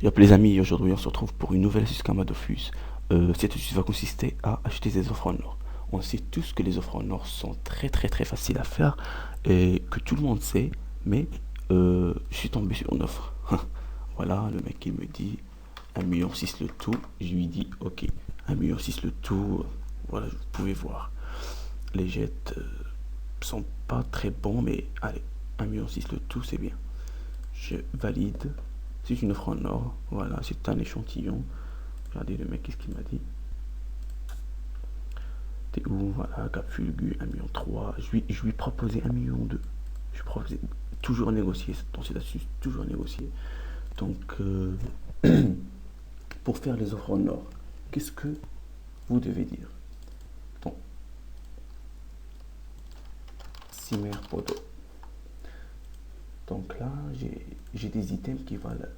Yop les amis, aujourd'hui on se retrouve pour une nouvelle astuce Kamadofus. Cette astuce va consister à acheter des offres en or. On sait tous que les offres en or sont très faciles à faire et que tout le monde sait, mais je suis tombé sur une offre. Voilà, le mec il me dit 1,6 million le tout, je lui dis ok, 1,6 million le tout, voilà, vous pouvez voir. Les jets sont pas très bons, mais allez, 1,6 million le tout c'est bien. Je valide. C'est une offre en or. Voilà, c'est un échantillon. Regardez le mec, qu'est-ce qu'il m'a dit. T'es où? Voilà, Cap Fulgu, 1,3 million. Je lui proposais 1,2 million. Je proposais toujours négocier dans cette astuce, toujours négocier. Donc, pour faire les offres en or, qu'est-ce que vous devez dire? Donc, Simer Podo. Donc là, j'ai des items qui valent.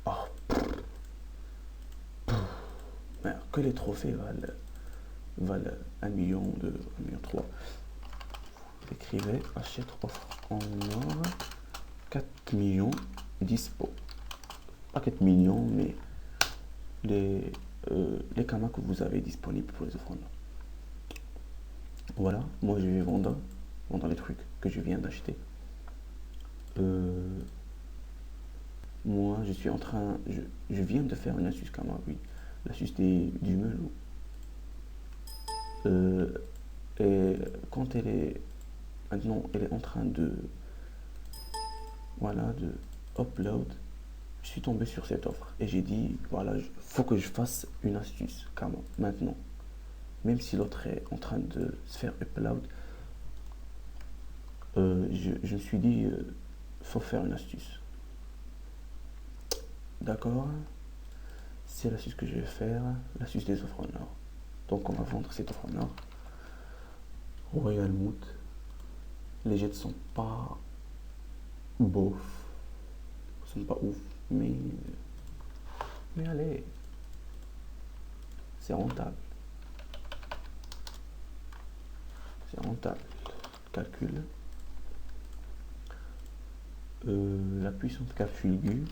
Oh, que les trophées valent 1 million, 1,3 million. Écrivez achète offre en or 4 millions dispo. Pas 4 millions, mais les kamas que vous avez disponibles pour les offres en or. Voilà, moi je vais vendre les trucs que je viens d'acheter. Moi je suis en train, je viens de faire une astuce kama, oui. L'astuce du melon. Et quand elle est maintenant, elle est en train de, voilà, de upload. Je suis tombé sur cette offre et j'ai dit, voilà, il faut que je fasse une astuce, carrément, maintenant. Même si l'autre est en train de se faire upload, je me suis dit, faut faire une astuce. D'accord? C'est l'astuce que je vais faire, l'astuce des offres en or. Donc on va vendre cette offre en or. Royal Moot. Les jets sont pas bof, sont pas ouf, mais allez, c'est rentable. C'est rentable. Calcul. La puissante Capfulgu.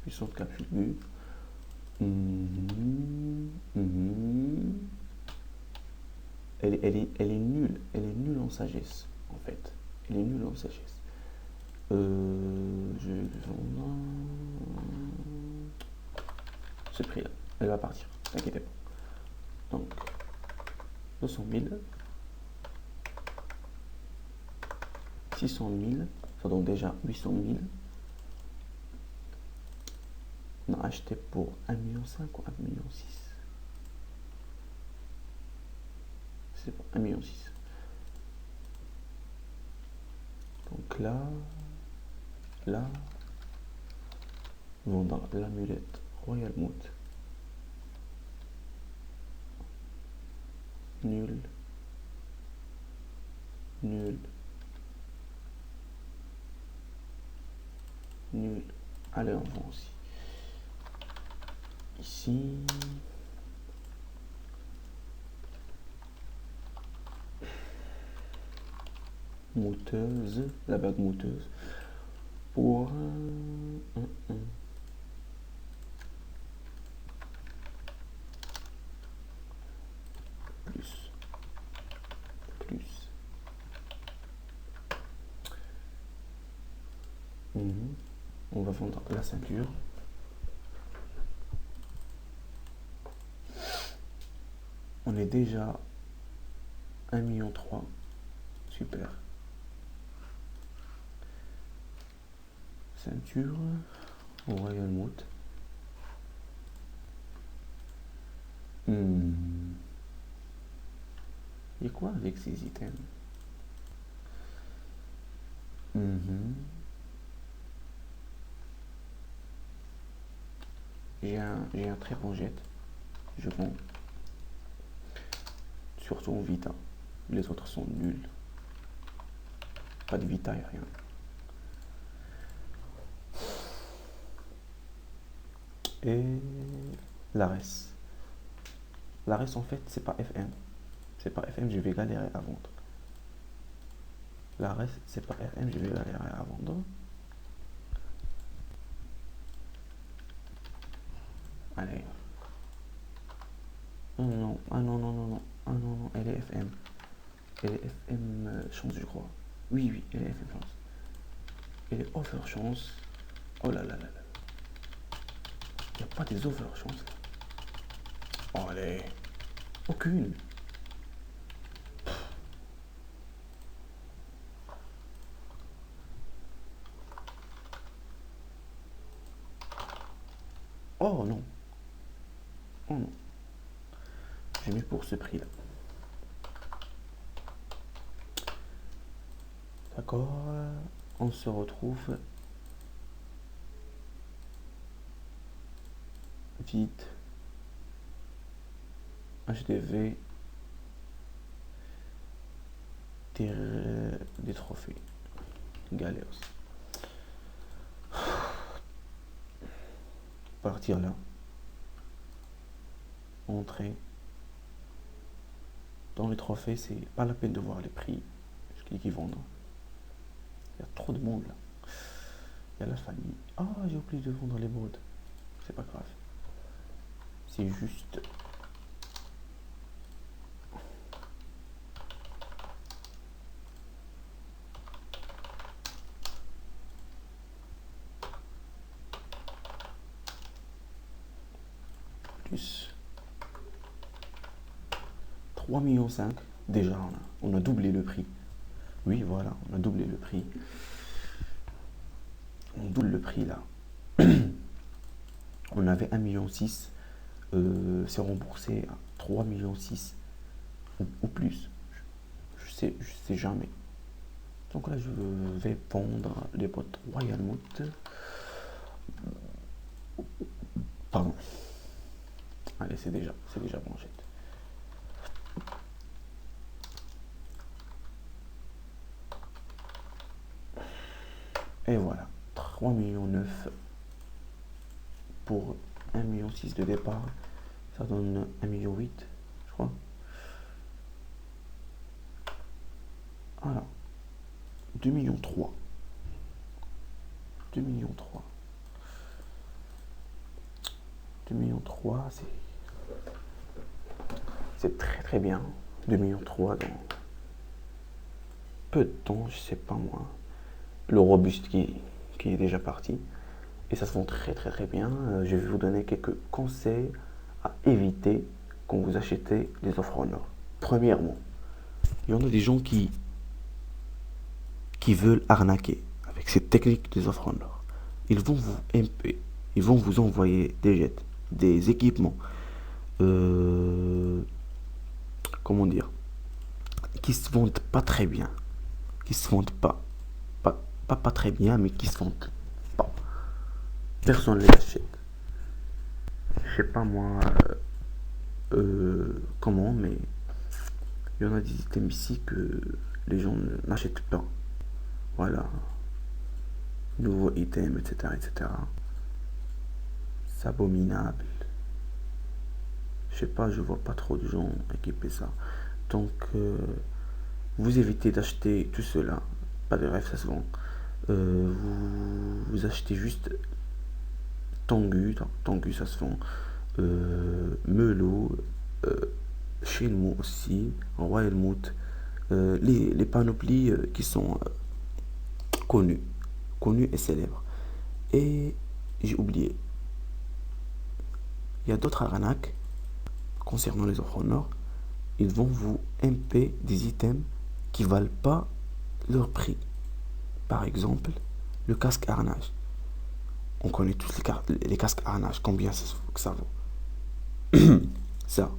Puissante Capfulgu. Elle est nulle. Elle est nulle en sagesse, en fait. Elle est nulle en sagesse. Je vais vendre ce prix-là. Elle va partir, t'inquiète pas. Donc, 200 000, 600 000, ça donne déjà 800 000. On a acheté pour 1,5 million ou 1,6 million. C'est pas 1,6 million. Donc là, vendre l'amulette Royal Moot. Nul. Nul. Nul. Allez, on vend aussi. Ici. Mouteuse. La bague mouteuse. Pour plus. Plus. On va vendre la ceinture. On est déjà 1,3 million. Super. Ceinture. Royal Moot. Et quoi avec ces items? J'ai un très bon jet. Je vends. Surtout en Vita. Les autres sont nuls. Pas de Vita et rien. Et l'Ares. L'Ares en fait c'est pas FM. C'est pas FM, je vais galérer à vendre. L'Ares c'est pas FM, je vais galérer à vendre. Allez. Non, non, non. Ah non, non, non, non. Ah non, non, elle est FM. Elle est FM chance, je crois. Oui, oui, elle est FM chance. Elle est over chance. Oh là là là là. Il n'y a pas des over chance. Oh, allez. Aucune. Oh non. Oh non. Je mets pour ce prix-là. D'accord. On se retrouve vite. HDV. Des trophées. Galères. Partir là. Entrer. Dans les trophées, c'est pas la peine de voir les prix qui vendent. Il y a trop de monde là. Il y a la famille. Ah, j'ai oublié de vendre les modes. C'est pas grave. C'est juste. Plus 3,5 millions. Déjà, on a doublé le prix. Oui, voilà, on a doublé le prix. On double le prix là. On avait 1,6 million. C'est remboursé à 3,6 millions ou plus. Je sais jamais. Donc là, je vais vendre les bottes Royal Moot. Pardon. Allez, c'est déjà branché. Et voilà, 3,9 millions pour 1,6 million de départ. Ça donne 1,8 million, je crois. Voilà. 2,3 millions. 2,3 millions. 2,3 millions, c'est très très bien. 2,3 millions dans peu de temps, je sais pas moi. Le robuste qui est déjà parti. Et ça se vend très très très bien. Je vais vous donner quelques conseils à éviter quand vous achetez des offres en or. Premièrement, il y en a des gens qui veulent arnaquer avec cette technique des offres en or. Ils vont vous MP, ils vont vous envoyer des jets, des équipements, comment dire, qui se vendent pas très bien, qui se vendent pas très bien, mais qui se vendent pas. Personne ne les achète. Je sais pas moi comment, mais il y en a des items ici que les gens n'achètent pas. Voilà. Nouveau item, etc., etc. C'est abominable. Je sais pas, je vois pas trop de gens équiper ça. Donc, vous évitez d'acheter tout cela. Pas de rêve, ça se vend. Vous achetez juste Tengu. Tengu, ça se vend. Melo. Shenmue aussi. Royal Moot. Les panoplies qui sont connues. Connues et célèbres. Et j'ai oublié. Il y a d'autres arnaques concernant les offres en or. Ils vont vous MP des items qui valent pas leur prix. Par exemple, le casque harnage. On connaît tous les casques harnage. Combien ça vaut? Ça.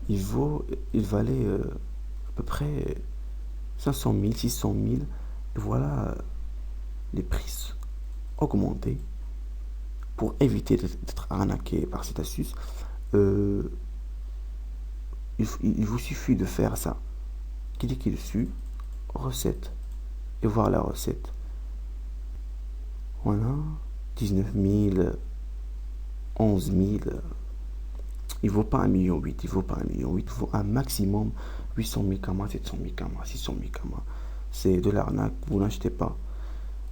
Il valait à peu près 500 000, 600 000. Et voilà les prix augmentés. Pour éviter d'être arnaqué par cette astuce, il vous suffit de faire ça. Cliquez dessus, recette, et voir la recette. Voilà, 19 000, 11 000. Il ne vaut pas 1,8 million, il vaut pas 1,8 million, il vaut un maximum 800 000 kamas, 700 000 kamas, 600 000 kamas. C'est de l'arnaque, vous n'achetez pas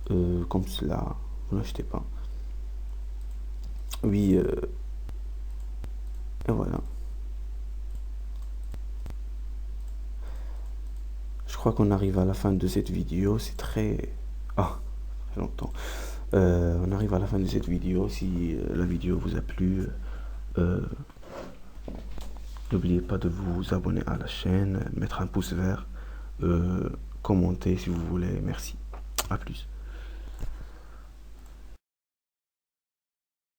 comme cela, vous n'achetez pas. Oui, et voilà. Je crois qu'on arrive à la fin de cette vidéo. C'est très... Ah, très longtemps. On arrive à la fin de cette vidéo. Si la vidéo vous a plu, euh, n'oubliez pas de vous abonner à la chaîne, mettre un pouce vert, commenter si vous voulez. Merci. À plus.